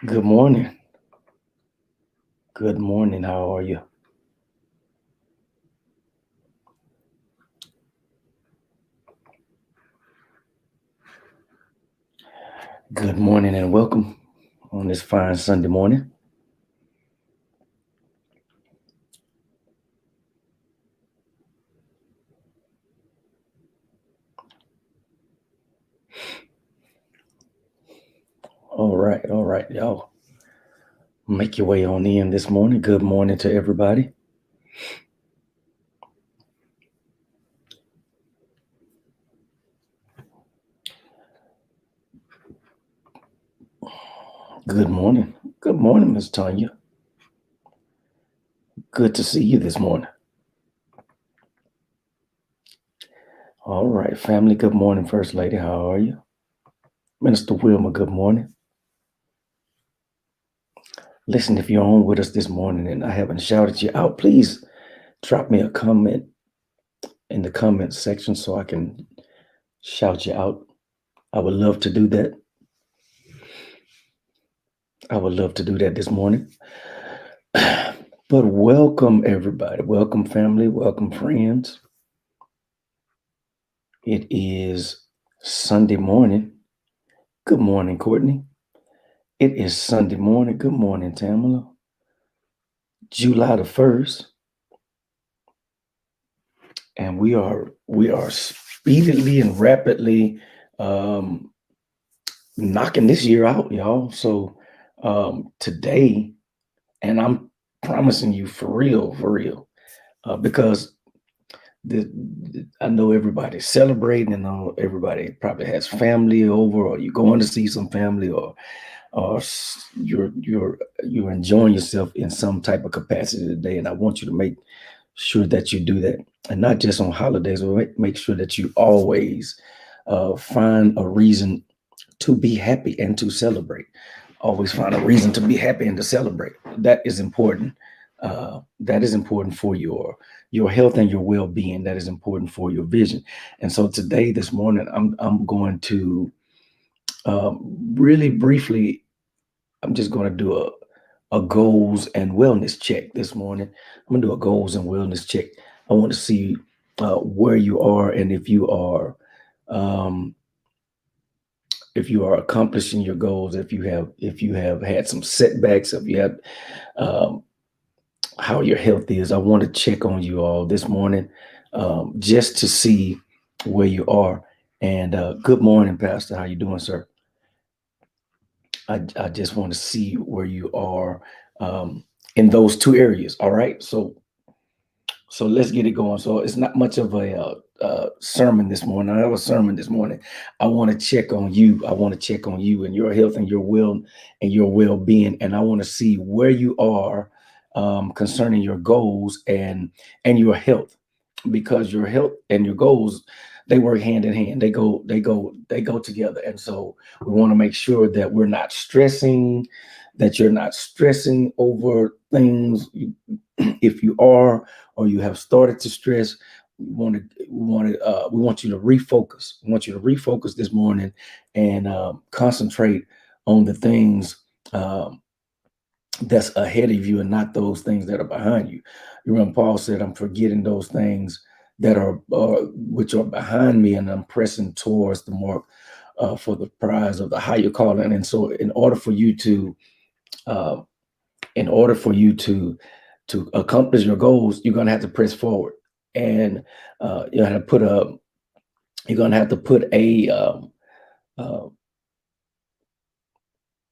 Good morning. Good morning. How are you? Good morning and welcome on this fine Sunday morning. All right, y'all. Make your way on in this morning. Good morning to everybody. Good morning. Good morning, Miss Tanya. Good to see you this morning. All right, family. Good morning, First Lady. How are you? Minister Wilma, good morning. Listen, if you're on with us this morning and I haven't shouted you out, please drop me a comment in the comment section so I can shout you out. I would love to do that. I would love to do that this morning. But welcome, everybody. Welcome, family. Welcome, friends. It is Sunday morning. Good morning, Courtney. It is Sunday morning. Good morning, Tamala. July the 1st. And we are speedily and rapidly um, knocking this year out, y'all. So today, and I'm promising you for real, because I know everybody's celebrating, and know everybody probably has family over, or you're going to see some family, or you're enjoying yourself in some type of capacity today. And I want you to make sure that you do that, and not just on holidays, but make sure that you always find a reason to be happy and to celebrate. Always find a reason to be happy and to celebrate. That is important. That is important for your health and your well-being. That is important for your vision. And so today, this morning, I'm going to really briefly. I'm just going to do a goals and wellness check this morning. I'm gonna do a goals and wellness check. I want to see where you are, and um, if you are accomplishing your goals, if you have had some setbacks, if you have um, how your health is. I want to check on you all this morning, just to see where you are. And good morning, Pastor. How you doing, sir? I just want to see where you are in those two areas. All right. So let's get it going. So it's not much of a sermon this morning. I have a sermon this morning. I want to check on you. I want to check on you and your health and your will and your well-being. And I want to see where you are concerning your goals and your health, because your health and your goals, they work hand in hand. They go together. And so we want to make sure that we're not stressing, that you're not stressing over things. If you are, or you have started to stress, we want you to refocus. We want you to refocus this morning and concentrate on the things um, that's ahead of you and not those things that are behind you. You remember Paul said, "I'm forgetting those things that are which are behind me, and I'm pressing towards the mark for the prize of the higher calling." And so, uh, in order for you to accomplish your goals, you're going to have to press forward, and you have to put a you're going to have to put a uh,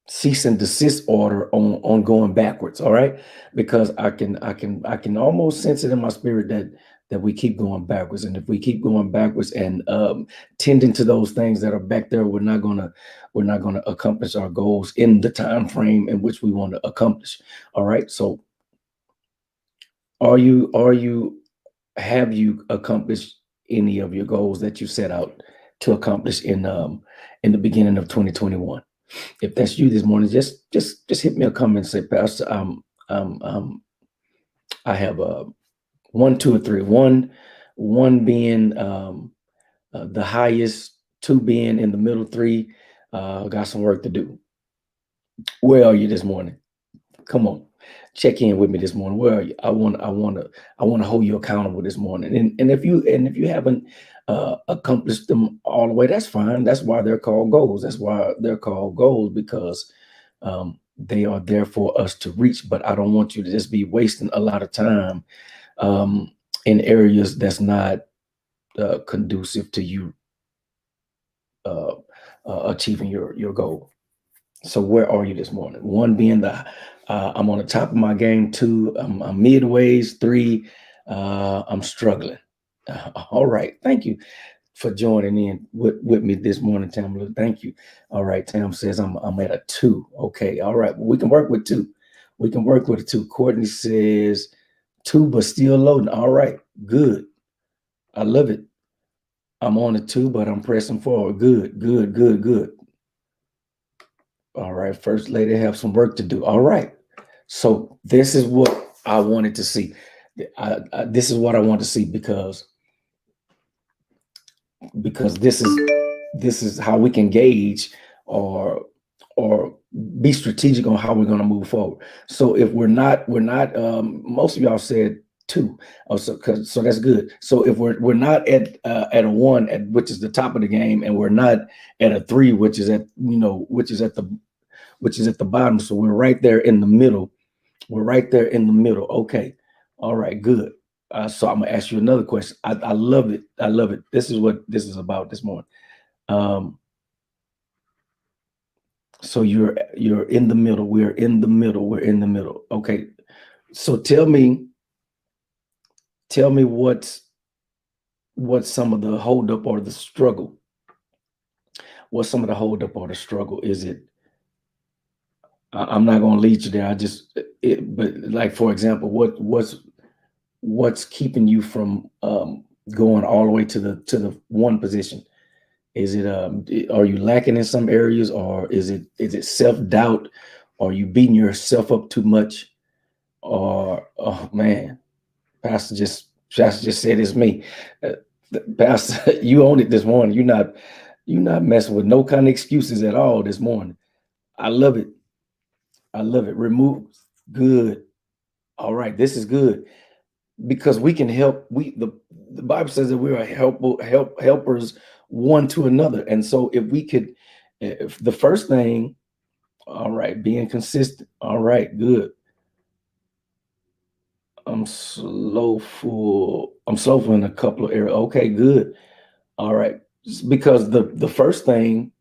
cease and desist order on going backwards. All right, because I can almost sense it in my spirit that we keep going backwards. And if we keep going backwards and tending to those things that are back there, we're not gonna accomplish our goals in the time frame in which we want to accomplish. All right, so are you have you accomplished any of your goals that you set out to accomplish in the beginning of 2021? If that's you this morning, just hit me a comment and say, Pastor, I have a one, two, or three. One being the highest, two being in the middle, three got some work to do. Where are you this morning? Come on, check in with me this morning. Where are you? I want to hold you accountable this morning. And if you haven't accomplished them all the way, that's fine. That's why they're called goals. That's why they're called goals, because they are there for us to reach. But I don't want you to just be wasting a lot of time um, in areas that's not conducive to you uh, achieving your goal. So where are you this morning? One being I'm on the top of my game. Two, I'm midways. Three, I'm struggling. All right, thank you for joining in with me this morning, Tamala. Thank you. All right, Tam says I'm at a two. Okay, all right, well, we can work with two. We can work with a two. Courtney says two, but still loading. All right, good. I love it. I'm on a two, but I'm pressing forward. Good, good, good, good. All right, First Lady have some work to do. All right. So this is what I wanted to see. This is what I want to see, because this is how we can gauge or or be strategic on how we're going to move forward. So if we're not most of y'all said two. Oh, so that's good. So if we're not at a one, which is the top of the game, and we're not at a three, which is at which is at the bottom. So we're right there in the middle. We're right there in the middle. Okay. All right. Good. So I'm gonna ask you another question. I love it. I love it. This is what this is about this morning. Um, so you're in the middle. We're in the middle. We're in the middle. Okay. So tell me what's some of the holdup or the struggle. What's some of the holdup or the struggle? Is it? I'm not gonna lead you there. But like for example, what's keeping you from going all the way to the one position? Is it are you lacking in some areas, or is it self-doubt? Are you beating yourself up too much? Or oh man, Pastor just said it's me. Uh, Pastor, you own it this morning. You're not messing with no kind of excuses at all this morning. I love it. I love it. Remove good. All right, this is good, because we can help. The Bible says that we are helpers one to another. And so if the first thing, all right, being consistent. All right, good. I'm slowful in a couple of areas. Okay, good. All right. Because the first thing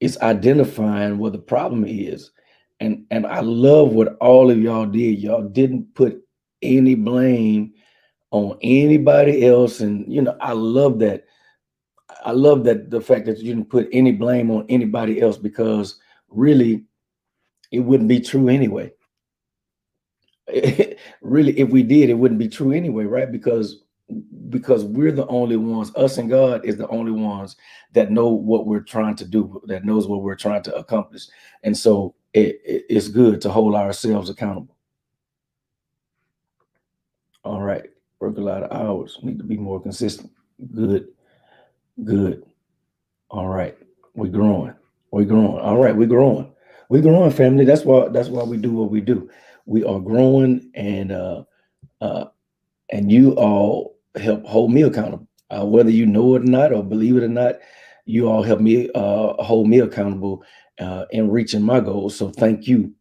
is identifying what the problem is. And I love what all of y'all did. Y'all didn't put any blame on anybody else. And I love that the fact that you didn't put any blame on anybody else, because really it wouldn't be true anyway. Really, if we did, it wouldn't be true anyway, right? Because we're the only ones, us and God is the only ones that know what we're trying to do, that knows what we're trying to accomplish. And so it's good to hold ourselves accountable. All right. Work a lot of hours. Need to be more consistent. Good, good. All right. We're growing. We're growing. All right, we're growing. We're growing, family. That's why we do what we do. We are growing, uh and you all help hold me accountable. Whether you know it or not, or believe it or not, you all help me hold me accountable in reaching my goals. So thank you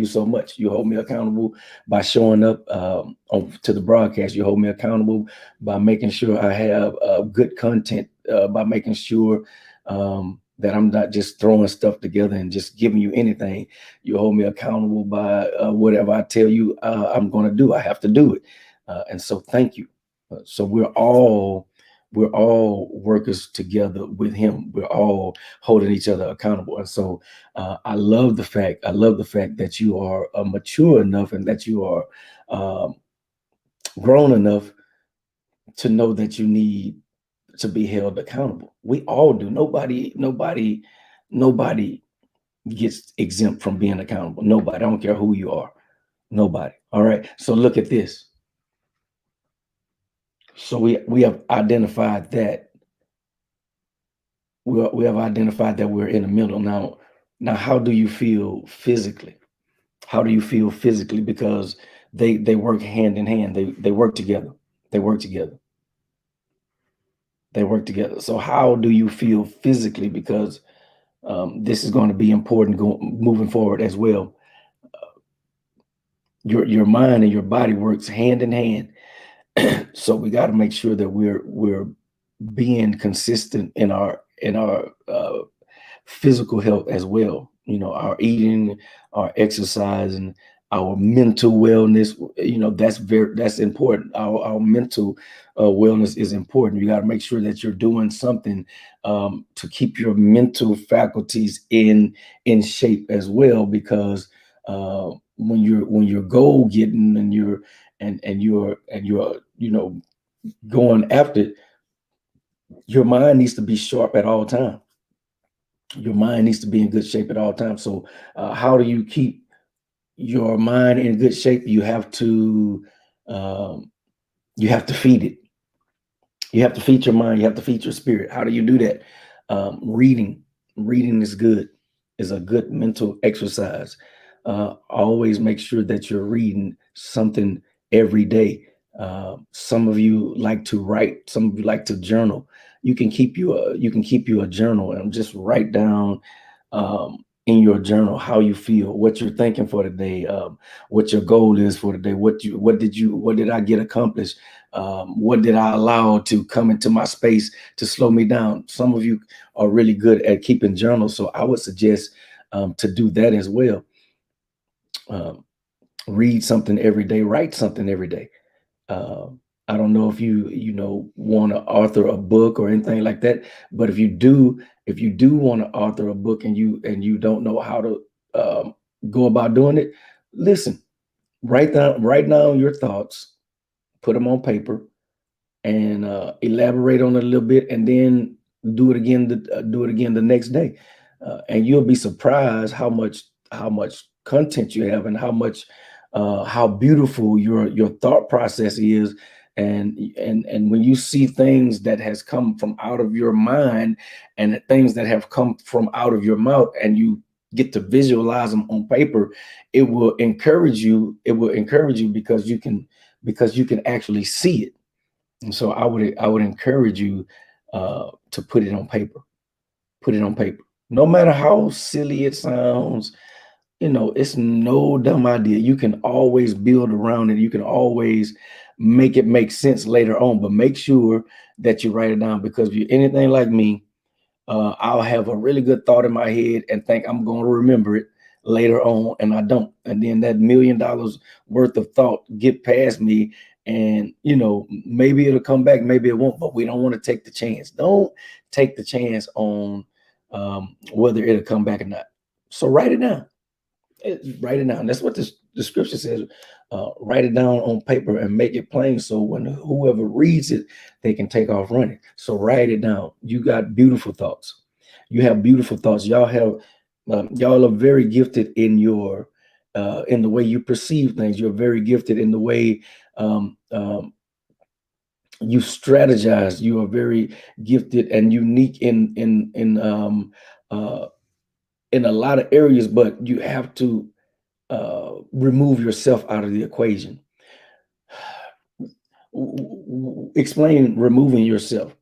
so much. You hold me accountable by showing up to the broadcast. You hold me accountable by making sure I have good content, by making sure that I'm not just throwing stuff together and just giving you anything. You hold me accountable by whatever I tell you I'm going to do. I have to do it. And so thank you. So we're all workers together with him. We're all holding each other accountable. And so I love the fact that you are mature enough, and that you are um, grown enough to know that you need to be held accountable. We all do. Nobody gets exempt from being accountable. Nobody. I don't care who you are. Nobody. All right. So look at this. So we have identified that we have identified that we're in the middle now. Now, how do you feel physically? How do you feel physically? Because they work hand in hand. They work together. They work together. They work together. So how do you feel physically? Because this is going to be important moving forward as well. Your mind and your body works hand in hand. So we got to make sure that we're being consistent in our physical health as well. You know, our eating, our exercise, and our mental wellness. You know, that's important. Our mental wellness is important. You got to make sure that you're doing something to keep your mental faculties in shape as well, because when you're goal getting and you're going after it, your mind needs to be sharp at all times. Your mind needs to be in good shape at all times. So, how do you keep your mind in good shape? Um, you have to feed it. You have to feed your mind. You have to feed your spirit. How do you do that? Reading. Reading is good. Is a good mental exercise. Always make sure that you're reading something every day. Some of you like to write. Some of you like to journal. You can keep you a journal and just write down in your journal how you feel, what you're thinking for the day, what your goal is for the day, what did I get accomplished, what did I allow to come into my space to slow me down. Some of you are really good at keeping journals, so I would suggest to do that as well. Um, Read something every day, write something every day. Um, I don't know if you want to author a book or anything like that, but if you do want to author a book and you don't know how to go about doing it, listen, write down your thoughts, put them on paper, and elaborate on it a little bit, and then do it again the next day, and you'll be surprised how much content you have and how beautiful your thought process is. And when you see things that has come from out of your mind and things that have come from out of your mouth, and you get to visualize them on paper, it will encourage you because you can actually see it. And so I would encourage you to put it on paper. Put it on paper. No matter how silly it sounds, it's no dumb idea. You can always build around it. You can always make it make sense later on. But make sure that you write it down, because if you're anything like me, I'll have a really good thought in my head and think I'm going to remember it later on, and I don't. And then that $1 million worth of thought get past me, and maybe it'll come back, maybe it won't. But we don't want to take the chance. Don't take the chance on whether it'll come back or not. So write it down. Write it down. That's what the scripture says. Write it down on paper and make it plain, so when whoever reads it, they can take off running. So write it down. You got beautiful thoughts. You have beautiful thoughts. Y'all are very gifted in the way you perceive things. You're very gifted in the way you strategize. You are very gifted and unique uh, in a lot of areas, but you have to remove yourself out of the equation. Explain removing yourself,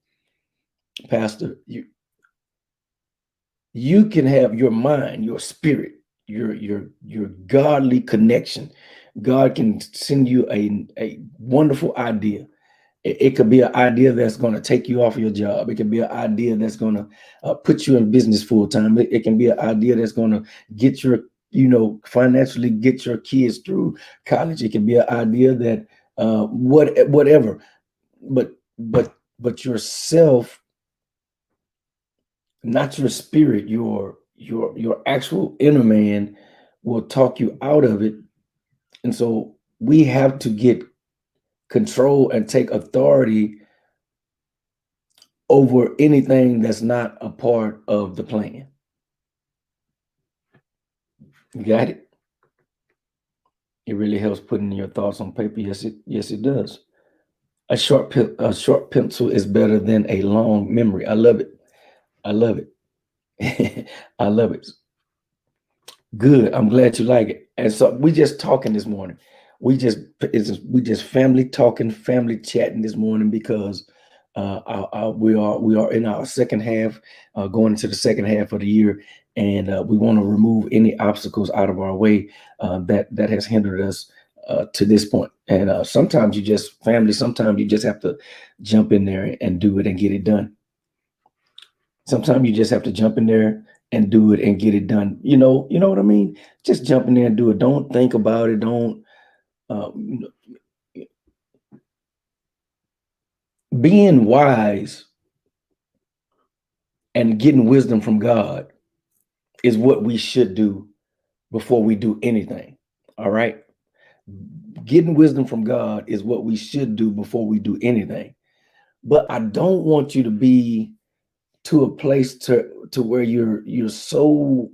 Pastor. You can have your mind, your spirit, your godly connection. God can send you a wonderful idea. It could be an idea that's going to take you off your job. It could be an idea that's going to put you in business full time. It can be an idea that's going to get financially get your kids through college. It can be an idea that whatever, but yourself, not your spirit, your actual inner man will talk you out of it. And so we have to get control and take authority over anything that's not a part of the plan. You got it? It really helps putting your thoughts on paper. Yes, it does. A short pencil is better than a long memory. I love it. I love it. I love it. Good. I'm glad you like it. And so we just talking this morning. We just family talking, family chatting this morning because we are in our second half, going into the second half of the year, and we want to remove any obstacles out of our way that has hindered us to this point. And sometimes you just family. Sometimes you just have to jump in there and do it and get it done. Sometimes you just have to jump in there and do it and get it done. You know what I mean? Just jump in there and do it. Don't think about it. Don't you know, being wise and getting wisdom from God is what we should do before we do anything. All right. Getting wisdom from God is what we should do before we do anything. But I don't want you to be to a place to where you're so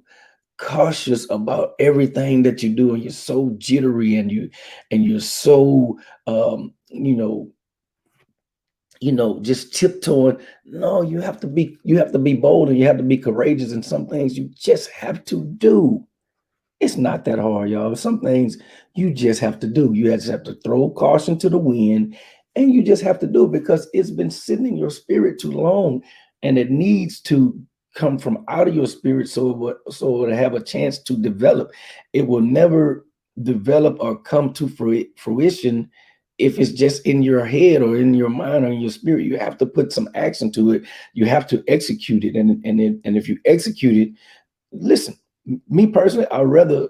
cautious about everything that you do, and you're so jittery, and you're so just tiptoeing. No, you have to be bold, and you have to be courageous, and some things you just have to do. It's not that hard, y'all. Some things you just have to do. You just have to throw caution to the wind, and you just have to do it because it's been sitting in your spirit too long, and it needs to come from out of your spirit so it will have a chance to develop. It will never develop or come to fruition if it's just in your head or in your mind or in your spirit. You have to put some action to it. You have to execute it, and if you execute it, listen, me personally, I'd rather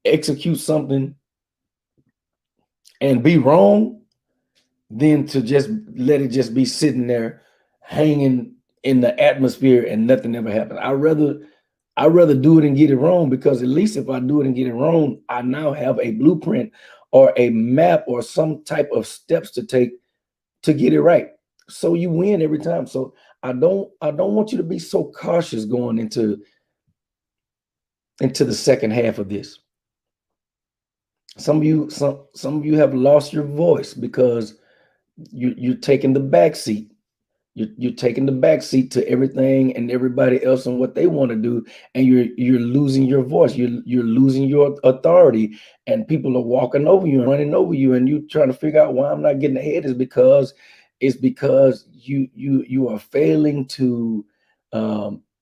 execute something and be wrong than to just let it just be sitting there hanging in the atmosphere and nothing ever happened. I'd rather do it and get it wrong, because at least if I do it and get it wrong, I now have a blueprint or a map or some type of steps to take to get it right. So you win every time. So I don't want you to be so cautious going into the second half of this. Some of you have lost your voice because you're taking the back seat. You're taking the back seat to everything and everybody else and what they want to do, and you're losing your voice. You're losing your authority, and people are walking over you and running over you, and you trying to figure out why I'm not getting ahead. Is because you are failing to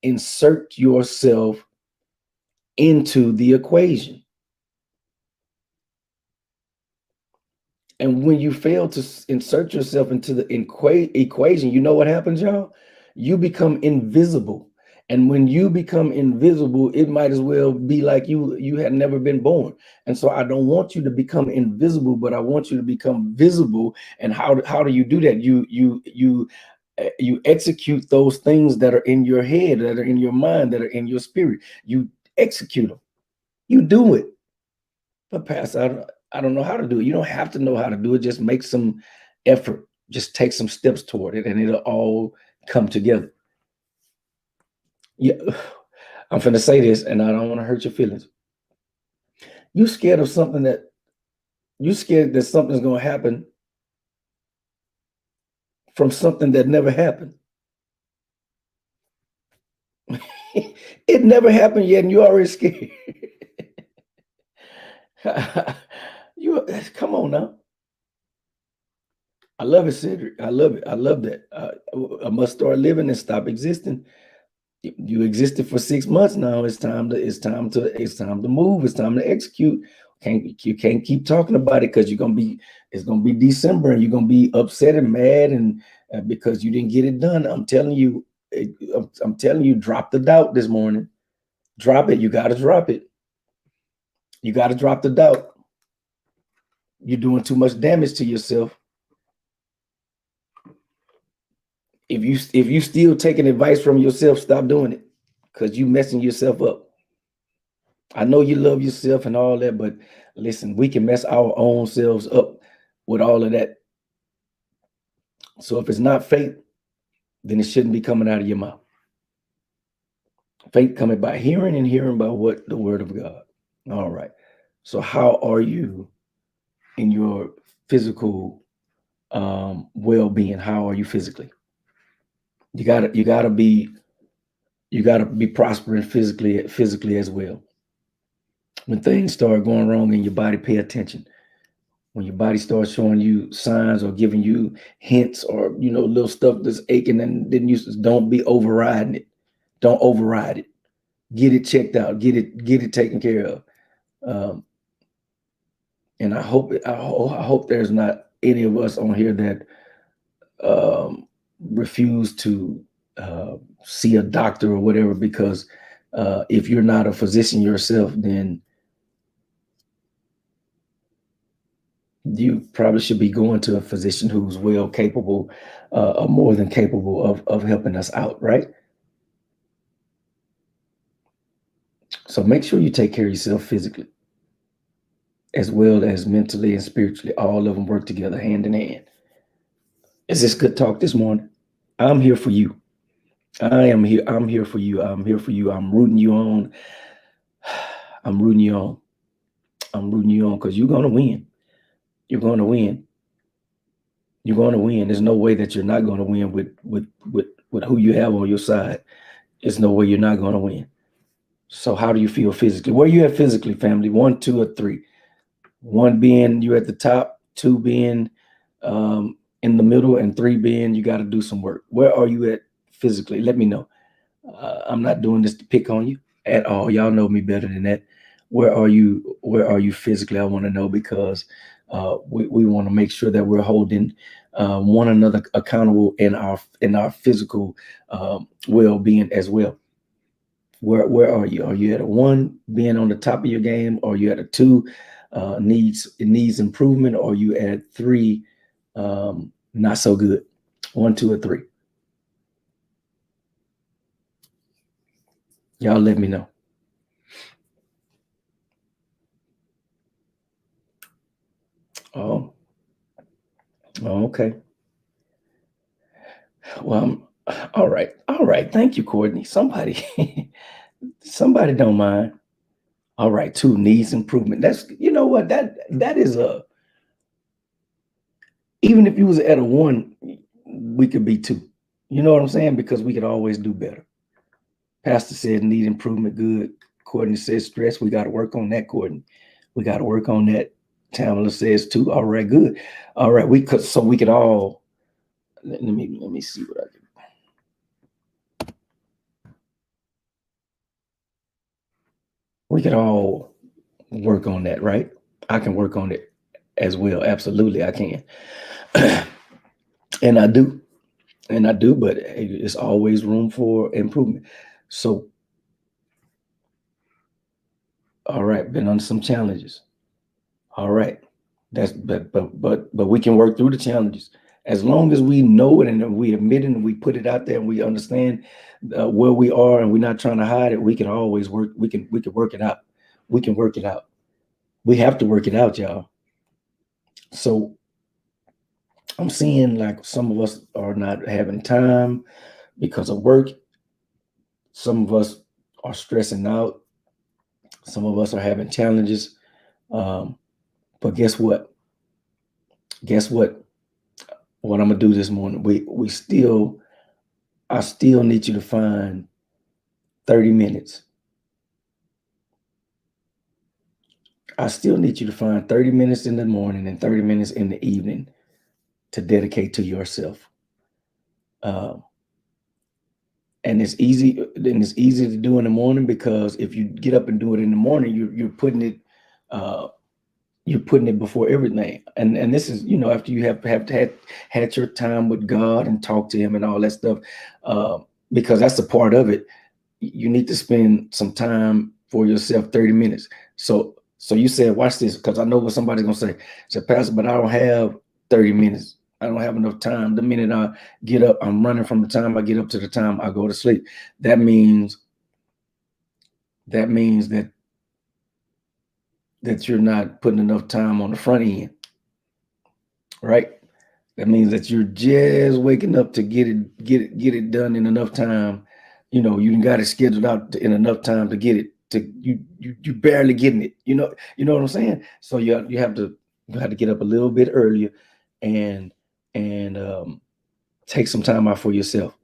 insert yourself into the equation. And when you fail to insert yourself into the equation, you know what happens, y'all? You become invisible. And when you become invisible, it might as well be like you had never been born. And so I don't want you to become invisible, but I want you to become visible. And how do you do that? You execute those things that are in your head, that are in your mind, that are in your spirit. You execute them. You do it. But Pastor, I don't know how to do it. You don't have to know how to do it. Just make some effort. Just take some steps toward it, and it'll all come together. Yeah, I'm finna say this, and I don't want to hurt your feelings. You scared of something that you scared that something's gonna happen from something that never happened. It never happened yet, and you already scared. You come on now. I love it, Cedric. I love it. I love that. I must start living and stop existing. You existed for 6 months now. It's time to move. It's time to execute. You can't keep talking about it, because it's gonna be December, and you're gonna be upset and mad, and because you didn't get it done. I'm telling you, drop the doubt this morning. Drop it. You got to drop it. You got to drop the doubt. You're doing too much damage to yourself. If you still taking advice from yourself, stop doing it, because you messing yourself up. I know you love yourself and all that, but listen, we can mess our own selves up with all of that. So if it's not faith, then it shouldn't be coming out of your mouth. Faith coming by hearing, and hearing by what? The word of God. All right. So how are you in your physical well-being? How are you physically? You gotta be prospering physically as well. When things start going wrong in your body, pay attention. When your body starts showing you signs or giving you hints or little stuff that's aching, and then you just don't be overriding it. Don't override it. Get it checked out. Get it taken care of. Um, and I hope there's not any of us on here that um, refuse to see a doctor or whatever, because if you're not a physician yourself, then you probably should be going to a physician who's well capable, or more than capable of helping us out, right? So make sure you take care of yourself physically as well as mentally and spiritually. All of them work together hand in hand. Is this good talk this morning? I'm here for you. I am here. I'm here for you. I'm here for you. I'm rooting you on. I'm rooting you on. I'm rooting you on because you're going to win. You're going to win. You're going to win. There's no way that you're not going to win with who you have on your side. There's no way you're not going to win. So how do you feel physically? Where you at physically, family? 1, 2, or 3? 1 being you at the top, 2 being in the middle, and 3 being you got to do some work. Where are you at physically? Let me know. I'm not doing this to pick on you at all. Y'all know me better than that. Where are you? Where are you physically? I want to know, because we want to make sure that we're holding one another accountable in our physical well-being as well. Where are you? Are you at a 1, being on the top of your game? Or are you at a 2, needs improvement? Or are you at 3, not so good? 1, 2, or 3? Y'all let me know. Oh, okay. Well, all right. All right. Thank you, Courtney. Somebody don't mind. All right, 2 needs improvement. That's, you know what, that is a, even if you was at a 1, we could be 2. You know what I'm saying? Because we could always do better. Pastor said need improvement. Good. Courtney says stress. We got to work on that, Courtney. We got to work on that. Tamala says 2. All right, good. All right, we could all, let me see what I can. We could all work on that, right? I can work on it as well. Absolutely, I can. And I do. And I do, but it's always room for improvement. So, all right, been on some challenges. All right. That's but we can work through the challenges as long as we know it, and we admit it, and we put it out there, and we understand where we are, and we're not trying to hide it. We can always work. We can work it out. We can work it out. We have to work it out, y'all. So I'm seeing like some of us are not having time because of work. Some of us are stressing out. Some of us are having challenges. Um, but guess what? Guess what? What I'm gonna do this morning? I still need you to find 30 minutes. I still need you to find 30 minutes in the morning and 30 minutes in the evening to dedicate to yourself. Um, and it's easy to do in the morning, because if you get up and do it in the morning, uh, you're putting it before everything. And this is, after you have had your time with God and talk to Him and all that stuff, uh, because that's a part of it. You need to spend some time for yourself, 30 minutes. So you said, watch this, because I know what somebody's gonna say, Pastor, but I don't have 30 minutes. I don't have enough time. The minute I get up, I'm running from the time I get up to the time I go to sleep. That means that you're not putting enough time on the front end, right? That means that you're just waking up to get it done in enough time. You got it scheduled out in enough time to get it to you barely getting it. You know what I'm saying? So you have to get up a little bit earlier, and take some time out for yourself.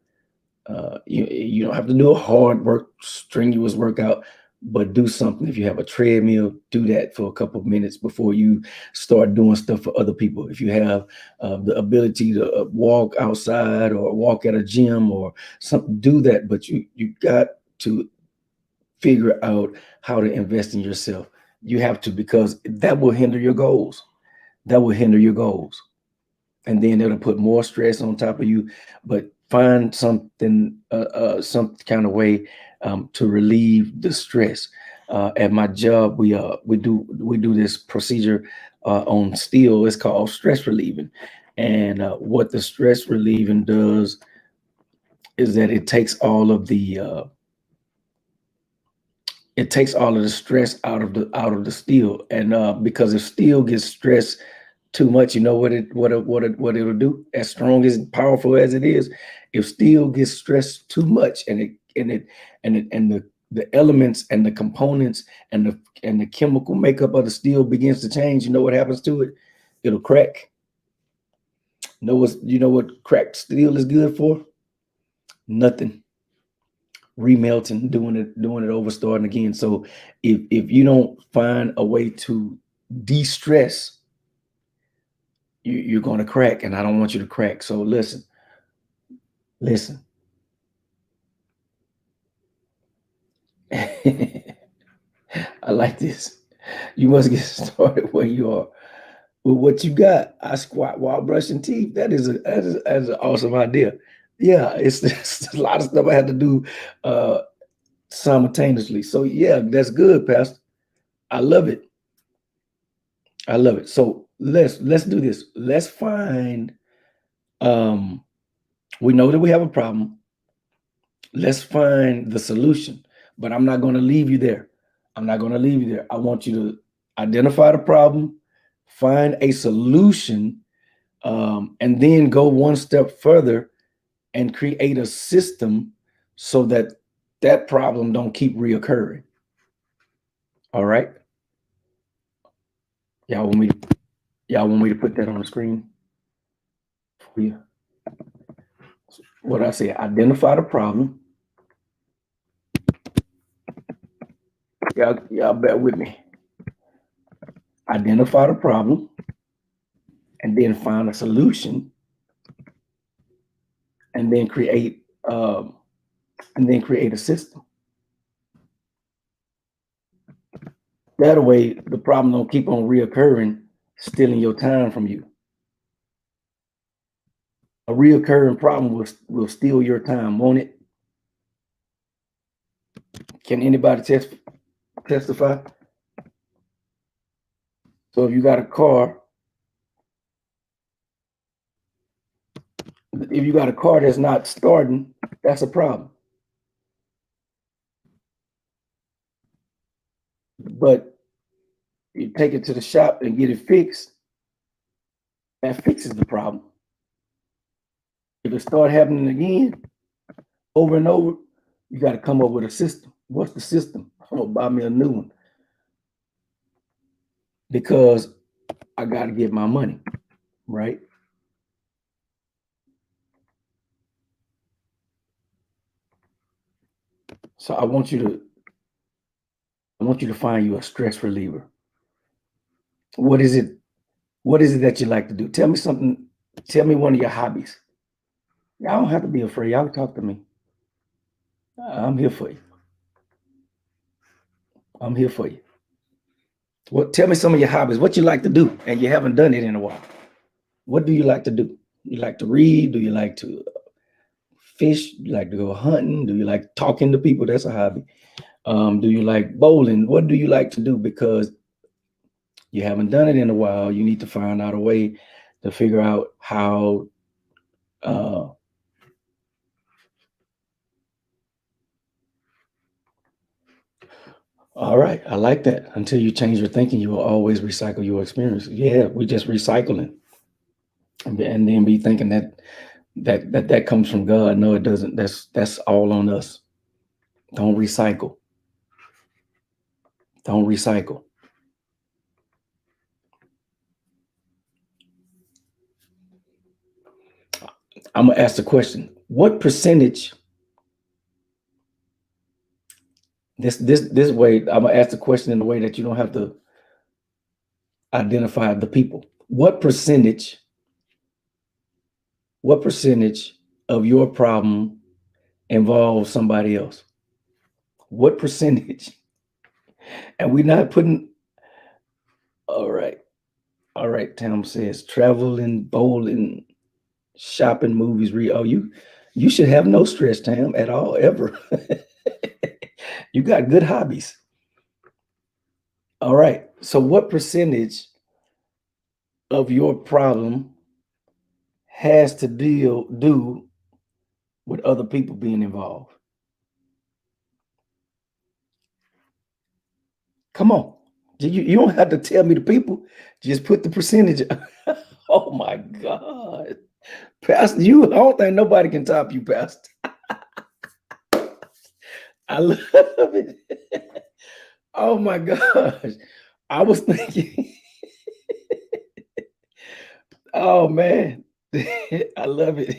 You don't have to do a hard work, strenuous workout, but do something. If you have a treadmill, do that for a couple of minutes before you start doing stuff for other people. If you have the ability to walk outside or walk at a gym or something, do that. But you got to figure out how to invest in yourself. You have to, because that will hinder your goals. That will hinder your goals, and then it'll put more stress on top of you. But find something, some kind of way to relieve the stress. At my job, we do this procedure on steel. It's called stress relieving, and what the stress relieving does is that it takes all of the stress out of the steel. And because if steel gets stressed too much, you know what it'll do? As strong as powerful as it is, if steel gets stressed too much, and the elements and the components and the chemical makeup of the steel begins to change, you know what happens to it? It'll crack. You know what cracked steel is good for? Nothing. Remelting, doing it over, starting again. So if you don't find a way to de-stress, you're going to crack, and I don't want you to crack. So listen. I like this. You must get started where you are with what you got. I squat while brushing teeth. That is an awesome idea. Yeah, it's a lot of stuff I had to do uh simultaneously. So yeah, that's good, Pastor. I love it. I love it. So let's do this. Let's find um we know that we have a problem. Let's find the solution. But I'm not going to leave you there. I'm not going to leave you there. I want you to identify the problem, find a solution, and then go one step further and create a system so that that problem don't keep reoccurring. All right. Y'all want me y'all want me to put that on the screen for you? What I say, identify the problem. Y'all bear with me. Identify the problem and then find a solution, and then create a system. That way the problem don't keep on reoccurring, stealing your time from you. A reoccurring problem will steal your time, won't it? Can anybody testify? So if you got a car, that's not starting, that's a problem. But you take it to the shop and get it fixed, that fixes the problem. If it start happening again, over and over, you got to come up with a system. What's the system? I'm gonna buy me a new one because I got to get my money, right? So I want you to find you a stress reliever. What is it? What is it that you like to do? Tell me something. Tell me one of your hobbies. Y'all don't have to be afraid. Y'all can talk to me. I'm here for you. I'm here for you. Well, tell me some of your hobbies. What you like to do, and you haven't done it in a while. What do you like to do? You like to read? Do you like to fish? Do you like to go hunting? Do you like talking to people? That's a hobby. Do you like bowling? What do you like to do? Because you haven't done it in a while. You need to find out a way to figure out how. Uh, all right, I like that. Until you change your thinking, you will always recycle your experience. Yeah, we're just recycling, and then be thinking that comes from God. No, it doesn't. That's all on us. Don't recycle. Don't recycle. I'm gonna ask the question: What percentage This way, I'm gonna ask the question in a way that you don't have to identify the people. What percentage of your problem involves somebody else? What percentage? And we're not putting, all right. All right, Tam says traveling, bowling, shopping, movies, read. Oh, you should have no stress, Tam, at all, ever. You got good hobbies. All right. So what percentage of your problem has to do with other people being involved? Come on. You don't have to tell me the people. Just put the percentage. Oh my God. Pastor, I don't think nobody can top you, Pastor. I love it. Oh my gosh. I was thinking, oh man, I love it.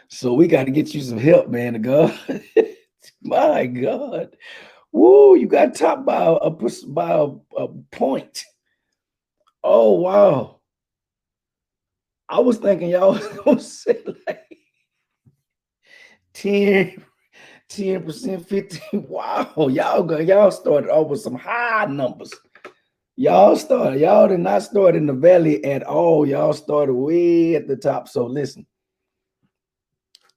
So we got to get you some help, man of God. My God. Woo, you got topped by a point. Oh wow. I was thinking y'all was gonna say like 10, 10%, 15. Wow, y'all started off with some high numbers. Y'all did not start in the valley at all. Y'all started way at the top. So listen,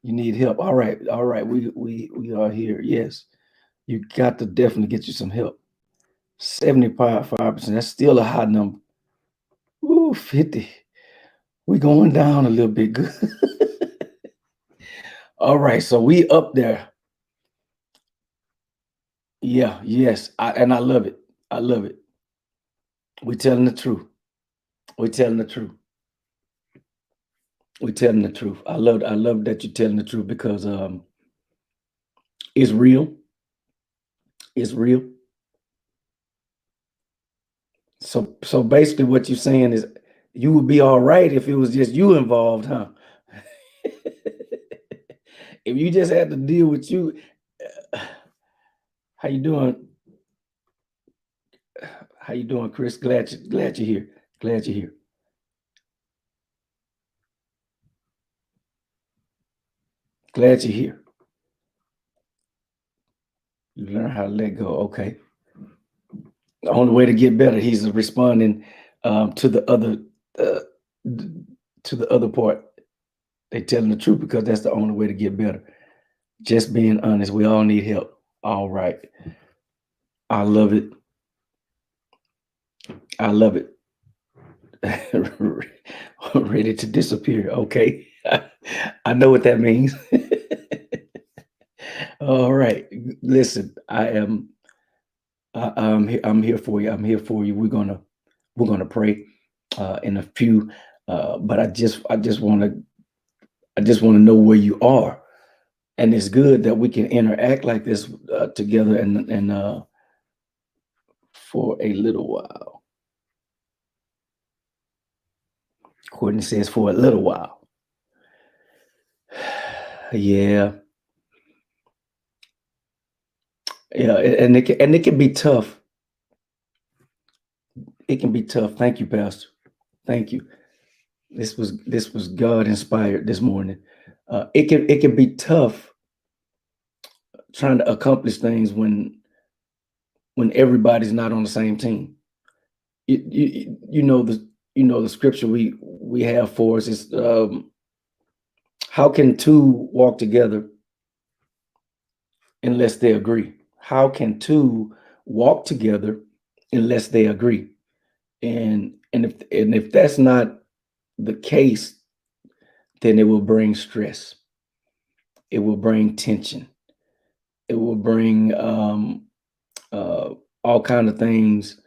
you need help. All right, we are here. Yes, you got to definitely get you some help. 75%. That's still a high number. Ooh, 50. We going down a little bit. Good. All right, so we up there. Yeah, yes, and I love it. I love it. We're telling the truth. We're telling the truth. We're telling the truth. I love that you're telling the truth because it's real. It's real. So basically what you're saying is you would be all right if it was just you involved, huh? If you just had to deal with you, how you doing? How you doing, Chris? Glad you're here. Glad you're here. Glad you're here. You learn how to let go. Okay. The only way to get better, he's responding to the other uh, to the other part. They telling the truth because that's the only way to get better. Just being honest. We all need help. All right. I love it. I love it. Ready to disappear. Okay. I know what that means. All right. Listen, I'm here for you. I'm here for you. We're gonna pray in a few, but I just want to know where you are, and it's good that we can interact like this together and for a little while. Courtney says for a little while. Yeah, yeah, and it can be tough. It can be tough. Thank you, Pastor. Thank you. This was God inspired this morning. It can be tough trying to accomplish things when everybody's not on the same team. You know the scripture we have for us is how can two walk together unless they agree? How can two walk together unless they agree? And if that's not the case, then it will bring stress. It will bring tension. It will bring uh, all kind of things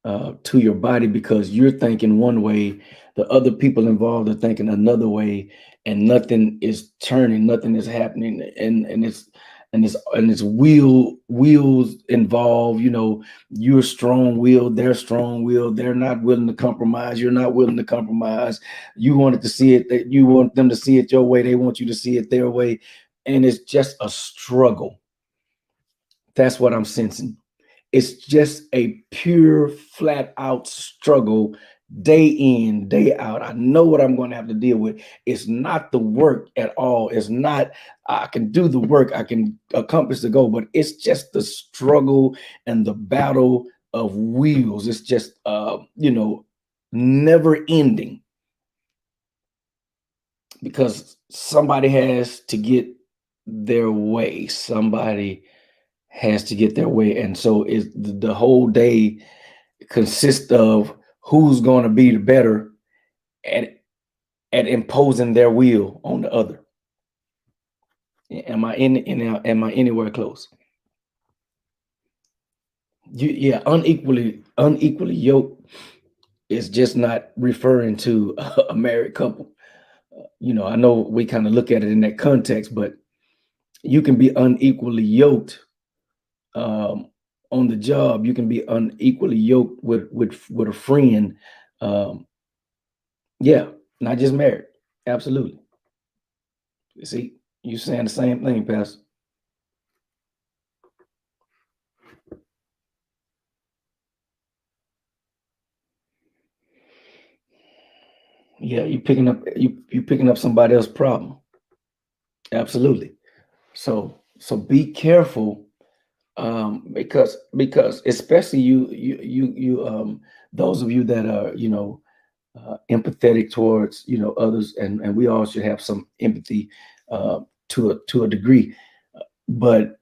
to your body because you're thinking one way, the other people involved are thinking another way, and nothing is turning, nothing is happening, and it's wheels involved. You know, you're strong willed, they're strong willed, they're not willing to compromise, you're not willing to compromise. You wanted to see it that you want them to see it your way, they want you to see it their way, and it's just a struggle. That's what I'm sensing. It's just a pure, flat out struggle day in, day out. I know what I'm going to have to deal with. It's not the work at all. It's not, I can do the work, I can accomplish the goal, but it's just the struggle and the battle of wheels. It's just, never ending because somebody has to get their way. Somebody has to get their way. And so it's the whole day consists of who's going to be the better at imposing their will on the other. Am I am I anywhere close? Yeah, unequally yoked is just not referring to a married couple. I know we kind of look at it in that context, but you can be unequally yoked um, on the job. You can be unequally yoked with a friend. Um, yeah, not just married. Absolutely. See, you saying the same thing, Pastor. Yeah, you picking up somebody else's problem. Absolutely. So be careful, because especially you those of you that are empathetic towards others, and we all should have some empathy to a degree, but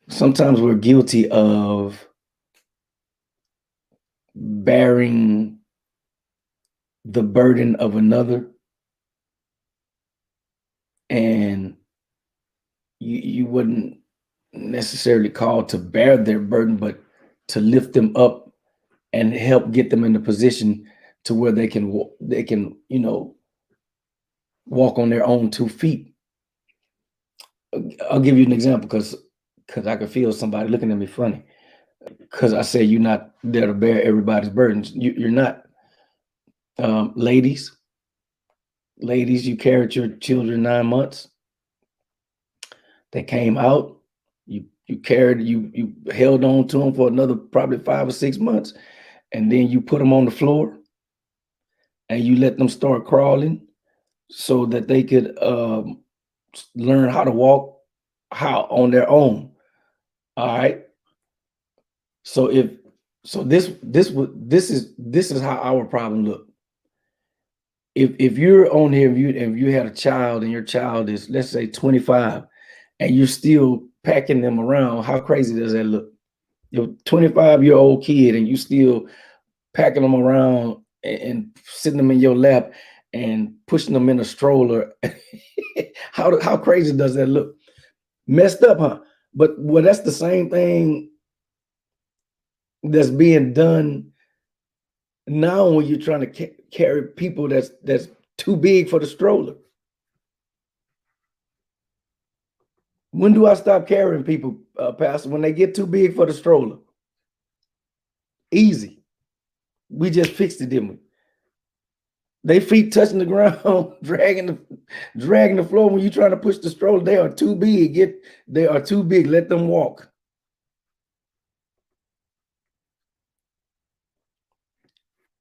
sometimes we're guilty of bearing the burden of another, and you wouldn't necessarily call to bear their burden, but to lift them up and help get them in a position to where they can walk on their own 2 feet. I'll give you an example because I could feel somebody looking at me funny because I say you're not there to bear everybody's burdens. You're not. Ladies, you carried your children 9 months. They came out. You held on to them for another probably 5 or 6 months, and then you put them on the floor and you let them start crawling so that they could learn how to walk how on their own. All right. So if so this is how our problem look. If you're on here, if you had a child and your child is, let's say, 25, and you're still packing them around, how crazy does that look? Your 25-year-old kid and you still packing them around and sitting them in your lap and pushing them in a stroller. How crazy does that look? Messed up, huh? But well, that's the same thing that's being done now when you're trying to carry people that's too big for the stroller. When do I stop carrying people, Pastor? When they get too big for the stroller. Easy. We just fixed it, didn't we? They feet touching the ground, dragging the floor when you're trying to push the stroller. They are too big. They are too big. Let them walk.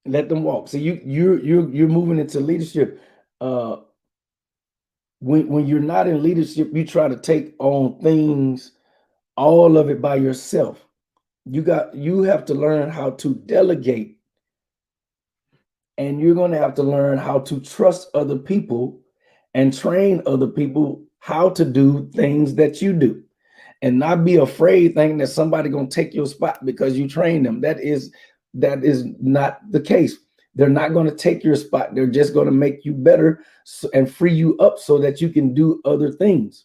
Let them walk. So you're moving into leadership. Uh, when you're not in leadership, you try to take on things, all of it by yourself. You have to learn how to delegate, and you're going to have to learn how to trust other people and train other people how to do things that you do, and not be afraid thinking that somebody going to take your spot because you train them. That is not the case. They're not going to take your spot. They're just going to make you better, and free you up so that you can do other things.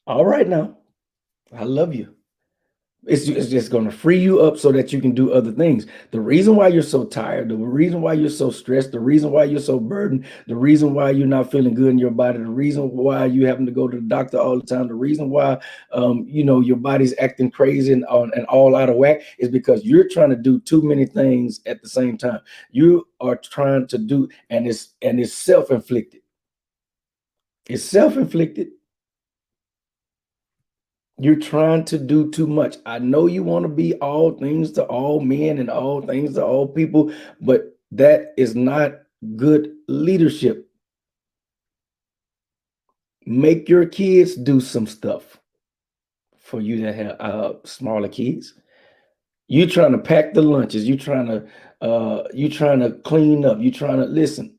All right, now, I love you. It's just going to free you up so that you can do other things. The reason why you're so tired, the reason why you're so stressed, the reason why you're so burdened, the reason why you're not feeling good in your body, the reason why you having to go to the doctor all the time, the reason why your body's acting crazy and all out of whack is because you're trying to do too many things at the same time. You are trying to do, and it's self-inflicted. It's self-inflicted. You're trying to do too much. I know you want to be all things to all men and all things to all people, but that is not good leadership. Make your kids do some stuff for you that have smaller kids. You trying to pack the lunches. You trying to clean up. You trying to listen.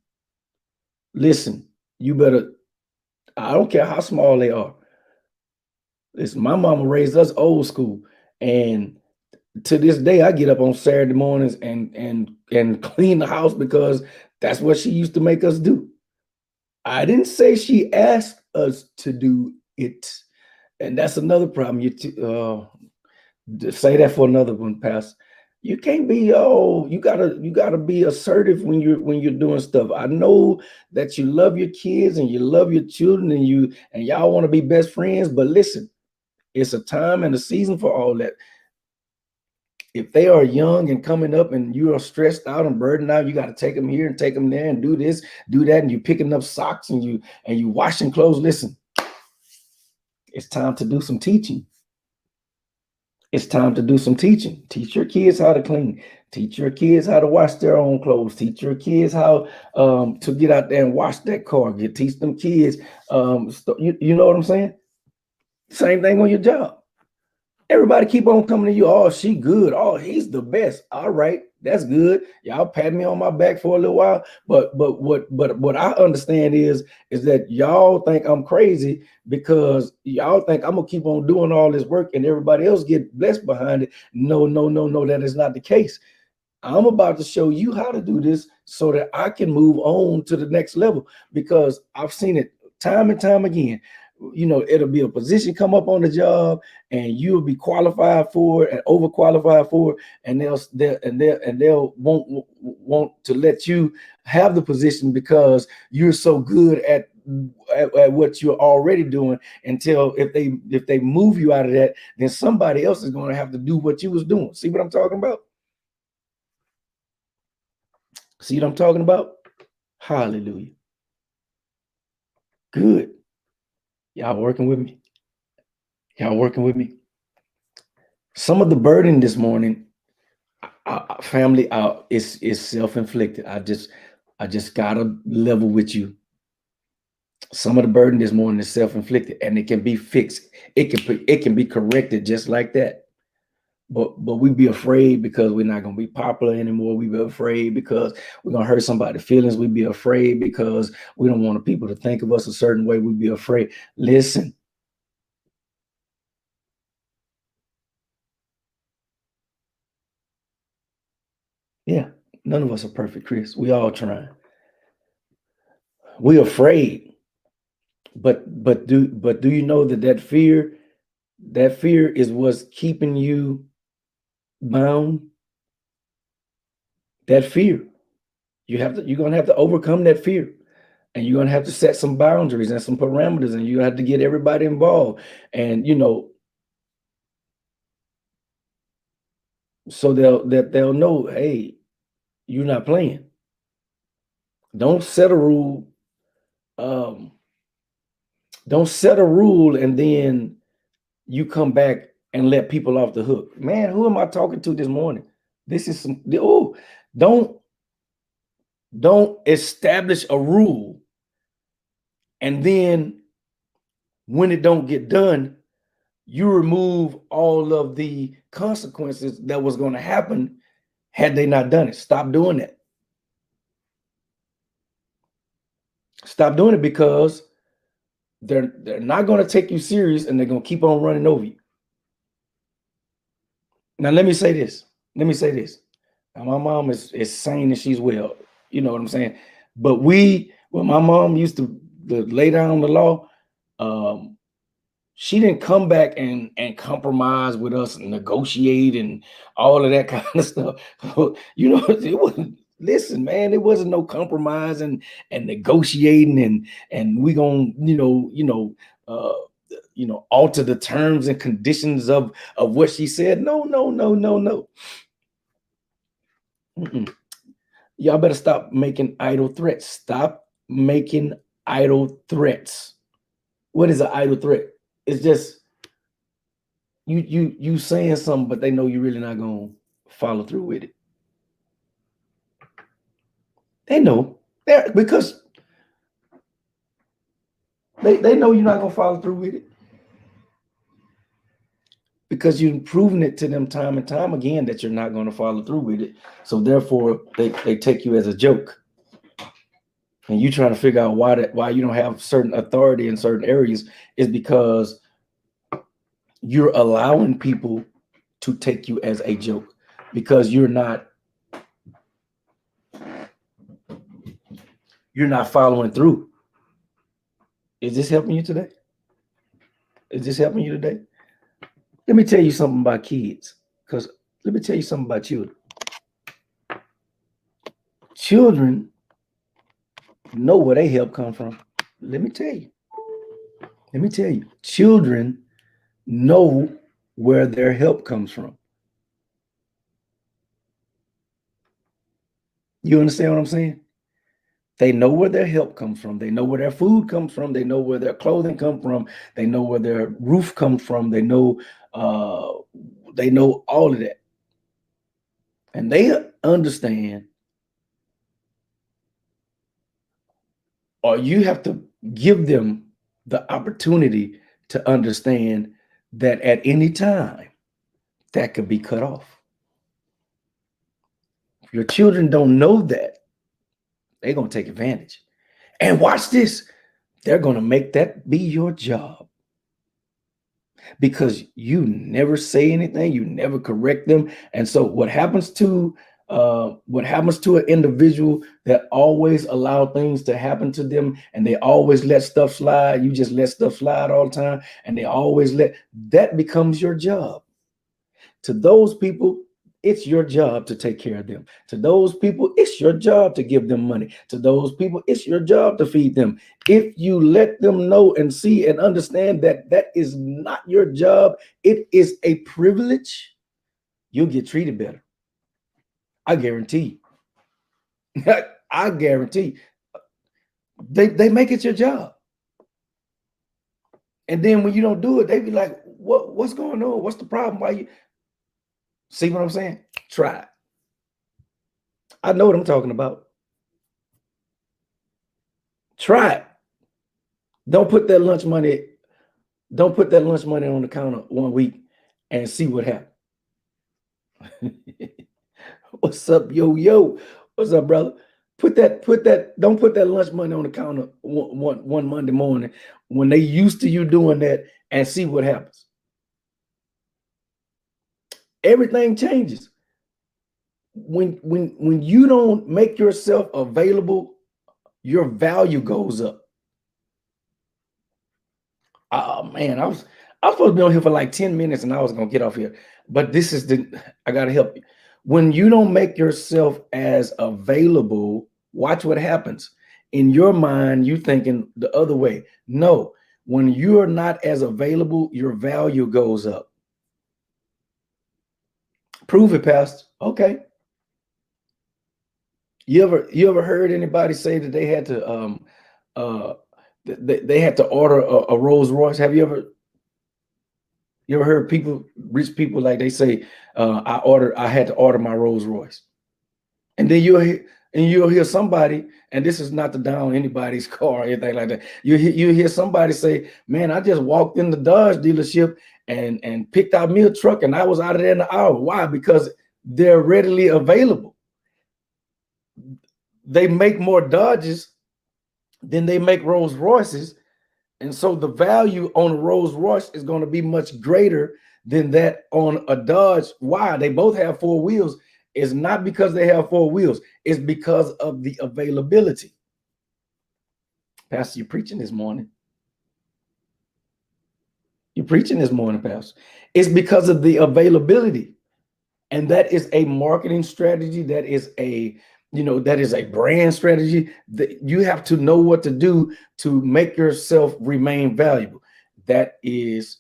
Listen. You better. I don't care how small they are. Listen, my mama raised us old school, and to this day, I get up on Saturday mornings and clean the house because that's what she used to make us do. I didn't say she asked us to do it, and that's another problem. Say that for another one, Pastor. You can't be you gotta be assertive when you're doing stuff. I know that you love your kids and you love your children and y'all want to be best friends, but listen, it's a time and a season for all that. If they are young and coming up and you are stressed out and burdened out, you got to take them here and take them there and do this, do that, and you picking up socks and you washing clothes. Listen, it's time to do some teaching. It's time to do some teaching. Teach your kids how to clean. Teach your kids how to wash their own clothes. Teach your kids how to get out there and wash that car. You teach them kids. You know what I'm saying? Same thing on your job. Everybody keep on coming to you. Oh, she good. Oh, he's the best. All right, that's good. Y'all pat me on my back for a little while. But what I understand is that y'all think I'm crazy because y'all think I'm gonna keep on doing all this work and everybody else get blessed behind it. No, no, no, no, that is not the case. I'm about to show you how to do this so that I can move on to the next level because I've seen it time and time again. It'll be a position come up on the job and you'll be qualified for it and overqualified for it, and they'll want to let you have the position because you're so good at what you're already doing until if they move you out of that, then somebody else is going to have to do what you was doing. See what I'm talking about? See what I'm talking about? Hallelujah. Good. Y'all working with me? Y'all working with me? Some of the burden this morning, family, is self-inflicted. I just gotta level with you. Some of the burden this morning is self-inflicted, and it can be fixed. It can be corrected just like that. But we be afraid because we're not gonna be popular anymore. We be afraid because we're gonna hurt somebody's feelings. We be afraid because we don't want people to think of us a certain way. We be afraid. Listen, yeah, none of us are perfect, Chris. We all trying. We afraid, but do you know that fear is what's keeping you bound? That fear. You're gonna have to overcome that fear. And you're gonna have to set some boundaries and some parameters, and you have to get everybody involved. And so they'll know, hey, you're not playing. Don't set a rule. Um, don't set a rule and then you come back and let people off the hook. Man, who am I talking to this morning? This is don't don't establish a rule and then when it don't get done, you remove all of the consequences that was going to happen had they not done it. Stop doing that. Stop doing it because they're not going to take you serious and they're going to keep on running over you. Now let me say this. Let me say this. Now, my mom is sane and she's well. You know what I'm saying? But when my mom used to lay down the law, um, She didn't come back and compromise with us and negotiate and all of that kind of stuff. It wasn't. Listen, man, it wasn't no compromise and negotiating and we gonna uh, alter the terms and conditions of what she said. No, no, no, no, no. Mm-mm. Y'all better stop making idle threats. Stop making idle threats. What is an idle threat? It's just you saying something, but they know you're really not gonna follow through with it. They know because they know you're not gonna follow through with it because you've proven it to them time and time again that you're not going to follow through with it. So therefore, they take you as a joke, and you trying to figure out why you don't have certain authority in certain areas is because you're allowing people to take you as a joke because you're not following through. Is this helping you today? Is this helping you today? Let me tell you something about kids, because let me tell you something about children. Children know where their help comes from. Let me tell you. Let me tell you. Children know where their help comes from. You understand what I'm saying? They know where their help comes from. They know where their food comes from. They know where their clothing comes from. They know where their roof comes from. They know all of that. And they understand, or you have to give them the opportunity to understand that at any time that could be cut off. If your children don't know that, they're going to take advantage. And watch this. They're going to make that be your job because you never say anything, you never correct them. And so what happens to an individual that always allow things to happen to them and they always let stuff slide, you just let stuff slide all the time, and they always that becomes your job. To those people, it's your job to take care of them. To those people, it's your job to give them money. To those people, it's your job to feed them. If you let them know and see and understand that that is not your job, it is a privilege, you'll get treated better. I guarantee. I guarantee. They make it your job. And then when you don't do it, they be like, what's going on? What's the problem? Why you see what I'm saying? Try it. I know what I'm talking about. Try it. Don't put that lunch money on the counter 1 week and see what happens. What's up, yo? What's up, brother? Don't put that lunch money on the counter one Monday morning when they used to you doing that and see what happens. Everything changes. When you don't make yourself available, your value goes up. Oh man, I was supposed to be on here for like 10 minutes and I was gonna get off here. But I gotta help you. When you don't make yourself as available, watch what happens. In your mind, you thinking the other way. No, when you're not as available, your value goes up. Prove it, Pastor. Okay. You ever heard anybody say that they had to they had to order a Rolls Royce? Have you ever heard rich people, like they say, I had to order my Rolls Royce. And then you'll hear somebody, and this is not to down anybody's car or anything like that. You hear somebody say, man, I just walked in the Dodge dealership and picked out me a truck and I was out of there in an hour. Why? Because they're readily available. They make more Dodges than they make Rolls Royces. And so the value on a Rolls Royce is going to be much greater than that on a Dodge. Why? They both have 4 wheels. It's not because they have 4 wheels. It's because of the availability. Pastor, you're preaching this morning. You're preaching this morning, Pastor. It's because of the availability. And that is a marketing strategy. That is a, that is a brand strategy. That you have to know what to do to make yourself remain valuable. That is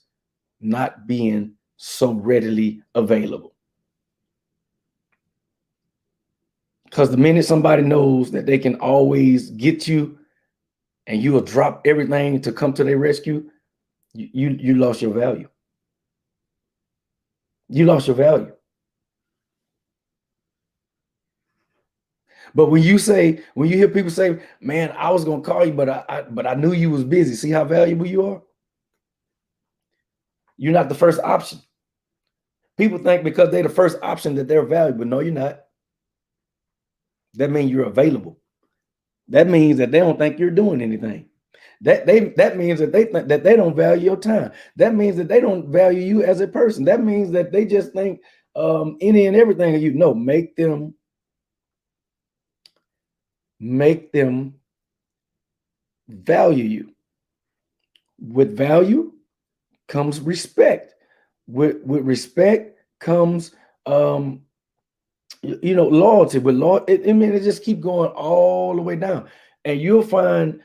not being so readily available. Because the minute somebody knows that they can always get you and you will drop everything to come to their rescue, you lost your value. You lost your value. But when you hear people say, man, I was gonna call you, but I knew you was busy. See how valuable you are? You're not the first option. People think because they're the first option that they're valuable. No, you're not. That means you're available. That means that they don't think you're doing anything. That means that they think that they don't value your time. That means that they don't value you as a person. That means that they just think any and everything of you. No, make them value you. With value comes respect. With respect comes loyalty. With loyalty, I mean, it just keep going all the way down. And you'll find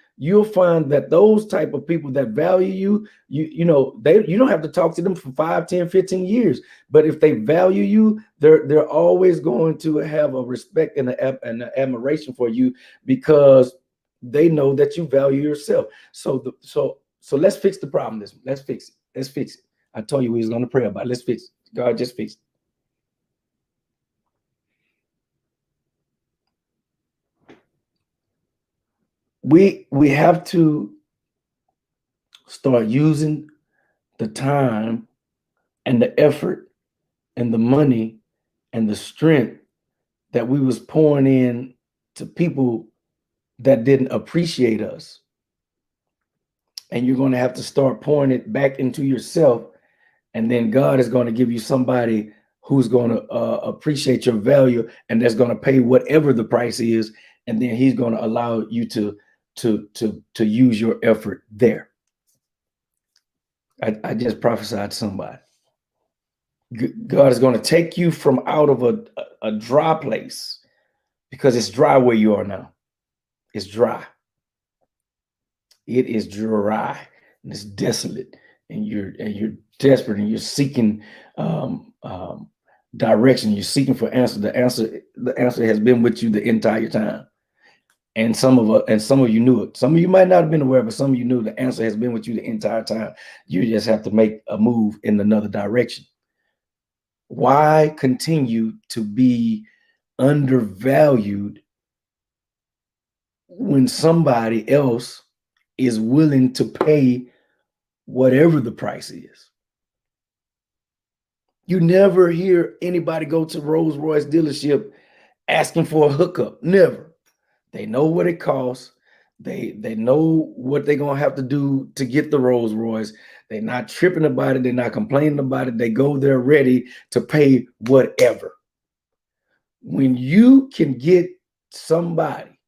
that those type of people that value you don't have to talk to them for 5, 10, 15 years. But if they value you, they're always going to have a respect and an admiration for you, because they know that you value yourself. So let's fix the problem. Let's fix it. Let's fix it. I told you we was going to pray about it. Let's fix it. God, just fix it. We have to start using the time and the effort and the money and the strength that we was pouring in to people that didn't appreciate us. And you're going to have to start pouring it back into yourself. And then God is going to give you somebody who's going to appreciate your value, and that's going to pay whatever the price is. And then he's going to allow you to use your effort there. I just prophesied to somebody. God is going to take you from out of a dry place, because it's dry where you are now. It's dry. It is dry and it's desolate, and you're desperate, and you're seeking direction. You're seeking for answer. The answer has been with you the entire time. And some of you knew it. Some of you might not have been aware, but some of you knew the answer has been with you the entire time. You just have to make a move in another direction. Why continue to be undervalued when somebody else is willing to pay whatever the price is? You never hear anybody go to Rolls-Royce dealership asking for a hookup. Never. They know what it costs. They know what they're gonna have to do to get the Rolls-Royce. They're not tripping about it. They're not complaining about it. They go there ready to pay whatever. When you can get somebody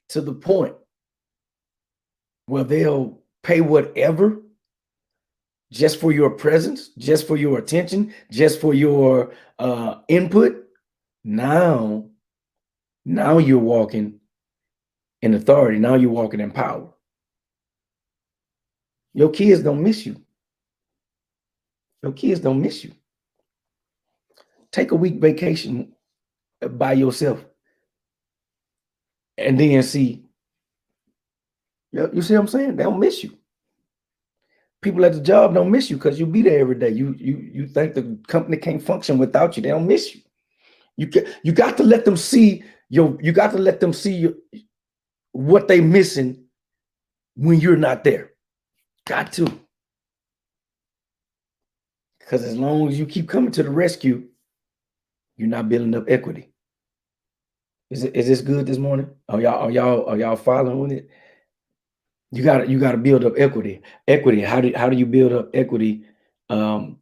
to the point where they'll pay whatever just for your presence, just for your attention, just for your input, now you're walking in authority. Now you're walking in power. Your kids don't miss you. Your kids don't miss you. Take a week vacation by yourself and then see. You see what I'm saying? They don't miss you. People at the job don't miss you because you be there every day. You think the company can't function without you. They don't miss you. You got to let them see what they missing when you're not there. Got to. Because as long as you keep coming to the rescue, you're not building up equity. Is this good this morning? Are y'all following it? You gotta build up equity. Equity. How do you build up equity? You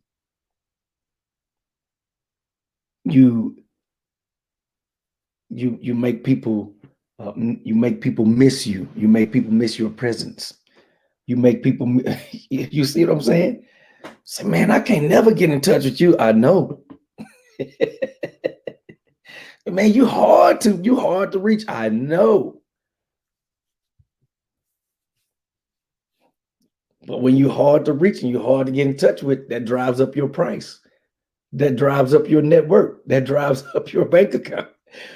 make people miss you. You make people miss your presence. You make people, you see what I'm saying? Say, man, I can't never get in touch with you. I know. Man, you hard to reach. I know. But when you're hard to reach and you're hard to get in touch with, that drives up your price. That drives up your network. That drives up your bank account.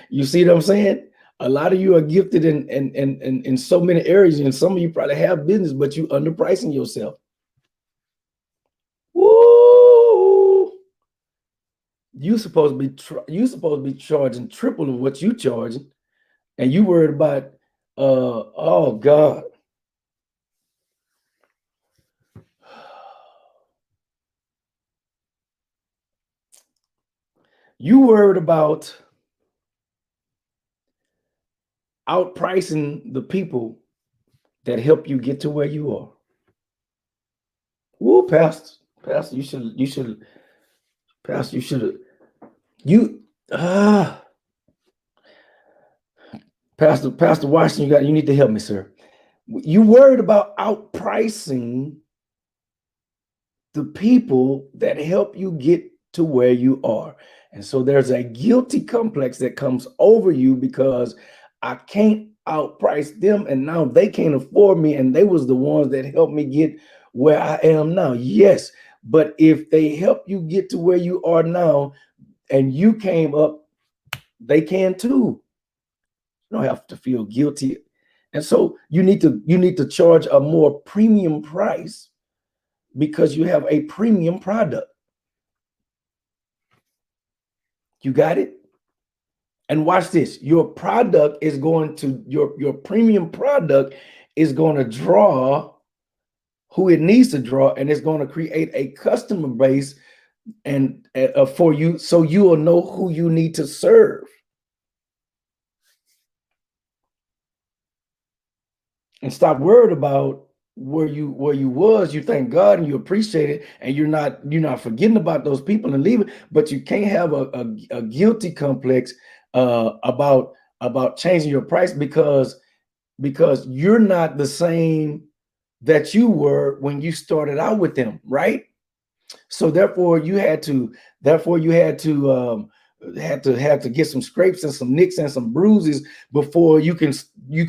You see what I'm saying? A lot of you are gifted in so many areas, and some of you probably have business, but you underpricing yourself. Woo! You supposed to be charging triple of what you charging, and you worried about oh God. You worried about outpricing the people that help you get to where you are. Woo, Pastor, Pastor, you should, you, Pastor Washington, you need to help me, sir. You worried about outpricing the people that help you get to where you are. And so there's a guilty complex that comes over you because I can't outprice them and now they can't afford me and they was the ones that helped me get where I am now. Yes, but if they help you get to where you are now and you came up, they can too. You don't have to feel guilty. And so you need to charge a more premium price because you have a premium product. You got it? And watch this. Your product is going to, your premium product is going to draw who it needs to draw, and it's going to create a customer base and for you, so you will know who you need to serve. And stop worried about where you was. You thank God and you appreciate it, and you're not forgetting about those people and leaving. But you can't have a guilty complex about changing your price because you're not the same that you were when you started out with them, right? So therefore you had to have to get some scrapes and some nicks and some bruises before you can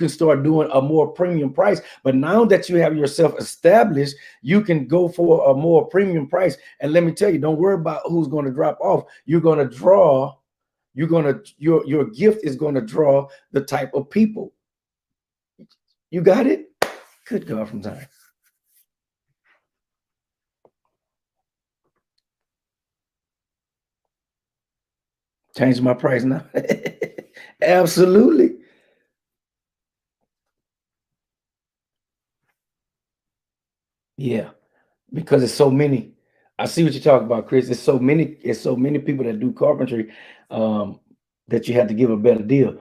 start doing a more premium price. But now that you have yourself established, you can go for a more premium price. And let me tell you, don't worry about who's going to drop off. You're going to draw, your gift is going to draw the type of people. You got it? Good God from time. Change my price now. Absolutely. Yeah, because it's so many. I see what you're talking about, Chris. It's so many people that do carpentry that you have to give a better deal.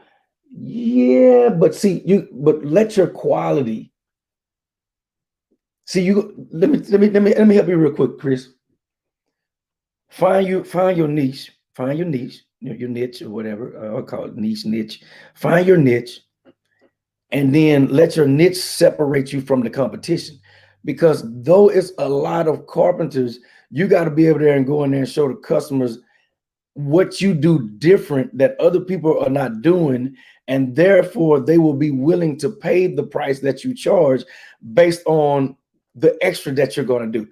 Yeah, but but let your quality. See, let me help you real quick, Chris. Find your niche. Find your niche, your niche or whatever. I'll call it niche. Find your niche, and then let your niche separate you from the competition. Because though it's a lot of carpenters, you got to be able to go in there and show the customers what you do different that other people are not doing, and therefore they will be willing to pay the price that you charge based on the extra that you're going to do.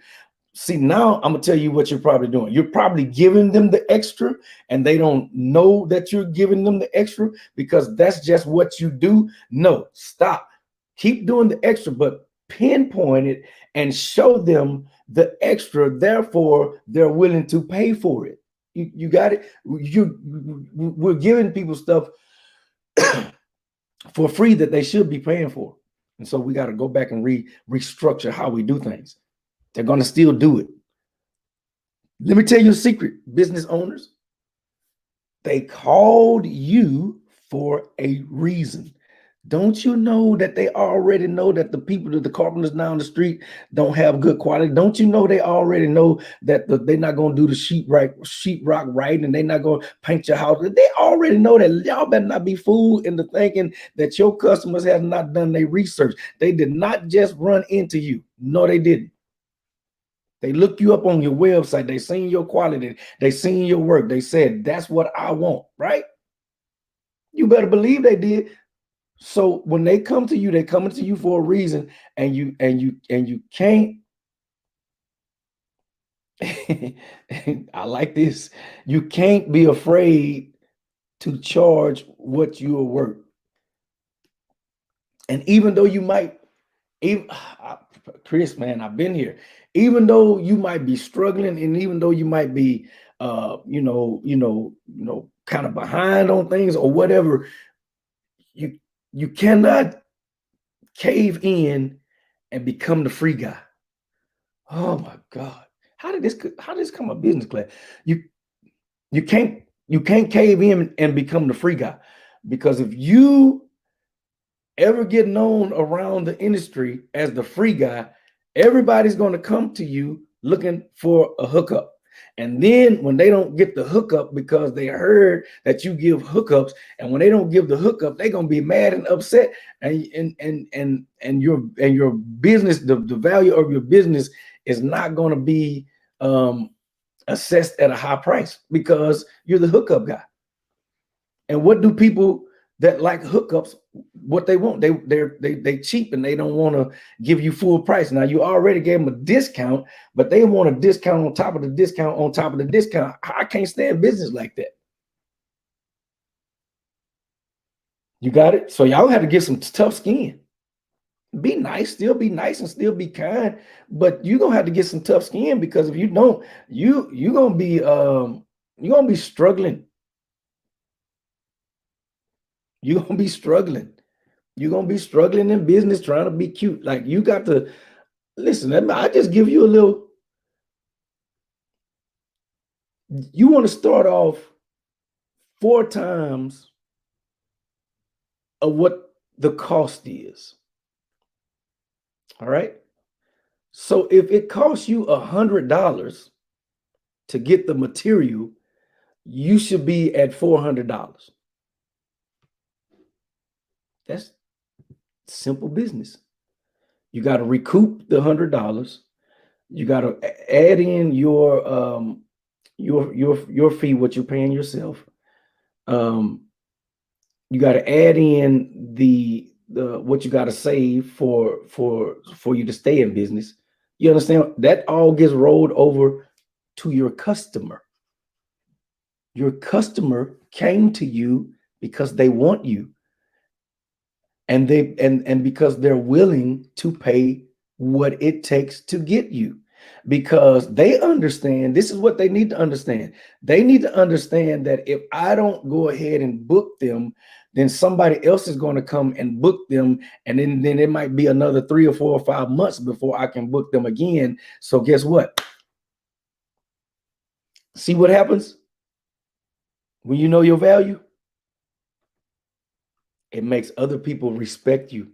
See, now I'm gonna tell you what you're probably doing. You're probably giving them the extra, and they don't know that you're giving them the extra because that's just what you do. No, stop. Keep doing the extra, but pinpoint it and show them the extra. Therefore, they're willing to pay for it. You got it. We're giving people stuff for free that they should be paying for, and so we got to go back and restructure how we do things. They're going to still do it. Let me tell you a secret, business owners. They called you for a reason. Don't you know that they already know that the people, that the carpenters down the street don't have good quality? Don't you know they already know that they're not going to do the sheetrock right, and they're not going to paint your house? They already know that. Y'all better not be fooled into thinking that your customers have not done their research. They did not just run into you. No, they didn't. They looked you up on your website. They seen your quality. They seen your work. They said, that's what I want, right? You better believe they did. So when they come to you, they're coming to you for a reason, and you can't. I like this. You can't be afraid to charge what you are worth. And even though you might, even Chris, man, I've been here. Even though you might be struggling, and even though you might be, kind of behind on things or whatever, you cannot cave in and become the free guy. Oh my God. How did this come a business class? You you can't cave in and become the free guy, because if you ever get known around the industry as the free guy, everybody's going to come to you looking for a hookup. And then when they don't get the hookup because they heard that you give hookups, and when they don't give the hookup, they're gonna be mad and upset, and your business, the value of your business is not gonna be assessed at a high price because you're the hookup guy. And what do people that like hookups, what they want? They cheap, and they don't want to give you full price. Now you already gave them a discount, but they want a discount on top of the discount on top of the discount. I can't stand business like that. You got it? So y'all have to get some tough skin. Be nice, still be nice and still be kind, but you're gonna have to get some tough skin, because if you don't, you're gonna be struggling. You're gonna be struggling. You're gonna be struggling in business trying to be cute. Like, you got to listen. I just give you a little. You want to start off 4 times of what the cost is. All right. So if it costs you $100 to get the material, you should be at $400. That's simple business. You got to recoup the $100. You got to add in your fee, what you're paying yourself. You got to add in the what you got to save for you to stay in business. You understand? That all gets rolled over to your customer. Your customer came to you because they want you, and because they're willing to pay what it takes to get you, because they understand. This is what they need to understand. They need to understand that if I don't go ahead and book them, then somebody else is going to come and book them, and then it might be another 3 or 4 or 5 months before I can book them again. So guess what? See what happens when you know your value? It makes other people respect you.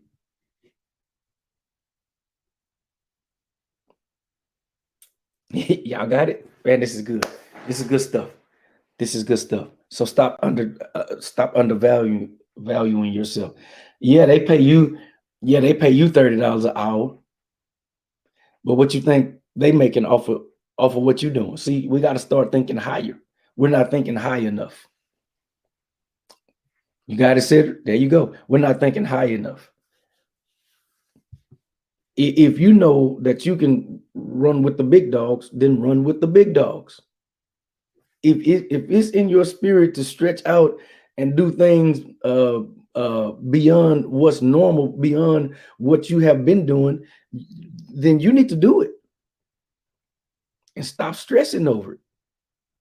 Y'all got it, man. This is good. This is good stuff. This is good stuff. So stop undervaluing yourself. Yeah, they pay you. Yeah, they pay you $30 an hour. But what you think they making off of what you're doing? See, we got to start thinking higher. We're not thinking high enough. You got it, Sid. There you go. We're not thinking high enough. If you know that you can run with the big dogs, then run with the big dogs. If it's in your spirit to stretch out and do things beyond what's normal, beyond what you have been doing, then you need to do it and stop stressing over it.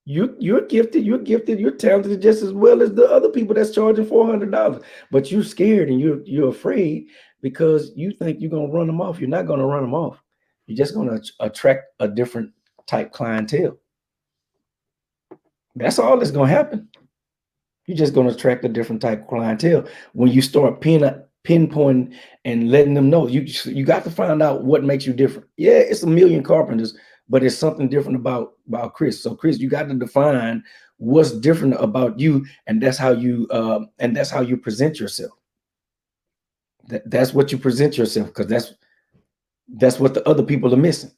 You're gifted, you're talented just as well as the other people that's charging $400, but you're scared and you're afraid because you think you're gonna run them off. You're not gonna run them off. You're just gonna attract a different type clientele. That's all that's gonna happen. You're just gonna attract a different type of clientele when you start pinpointing and letting them know. You got to find out what makes you different. Yeah, it's a million carpenters, but it's something different about Chris. So Chris, you got to define what's different about you, and that's how you present yourself. That's what you present yourself, because that's what the other people are missing.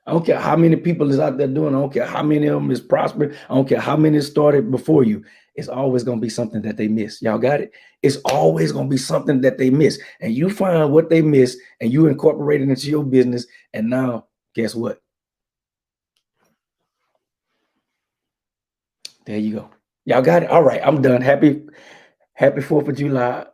I don't care how many people is out there doing. I don't care how many of them is prospering. I don't care how many started before you. It's always going to be something that they miss. Y'all got it? It's always going to be something that they miss. And you find what they miss and you incorporate it into your business. And now, guess what? There you go. Y'all got it? All right. I'm done. Happy 4th of July.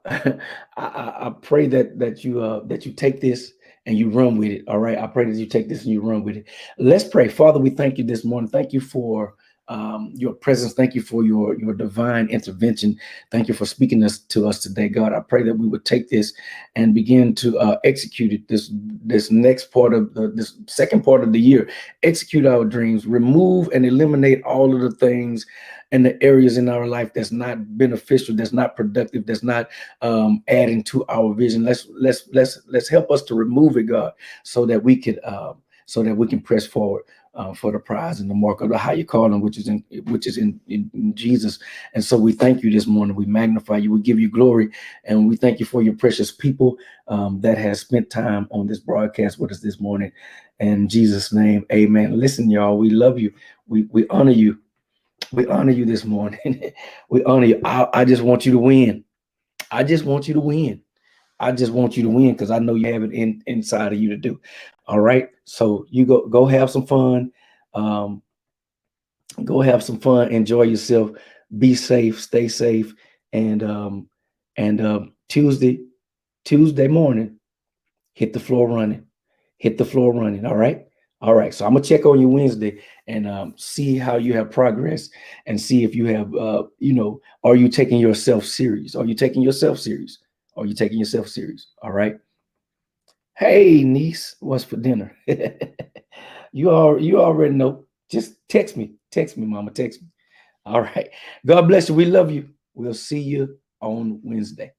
I pray that you take this and you run with it. All right. I pray that you take this and you run with it. Let's pray. Father, we thank you this morning. Thank you for your presence. Thank you for your divine intervention. Thank you for speaking to us today, God. I pray that we would take this and begin to execute it this next part of this second part of the year. Execute our dreams. Remove and eliminate all of the things and the areas in our life that's not beneficial, that's not productive, that's not adding to our vision. Let's help us to remove it, God, so that we can press forward for the prize and the mark of the higher calling, which is in Jesus. And so we thank you this morning. We magnify you. We give you glory, and we thank you for your precious people that has spent time on this broadcast with us this morning. In Jesus' name, amen. Listen, y'all, we love you. We honor you. We honor you this morning. We honor you. I just want you to win. I just want you to win. I just want you to win because I know you have it inside of you to do. All right. So you go have some fun. Um, go have some fun. Enjoy yourself. Be safe. Stay safe. And Tuesday morning, hit the floor running. Hit the floor running. All right. All right. So I'm gonna check on you Wednesday and see how you have progress and see if you have are you taking yourself serious? Are you taking yourself serious? Are you taking yourself serious? All right. Hey niece, what's for dinner? You already know. Just text me. Text me, mama. Text me. All right. God bless you. We love you. We'll see you on Wednesday.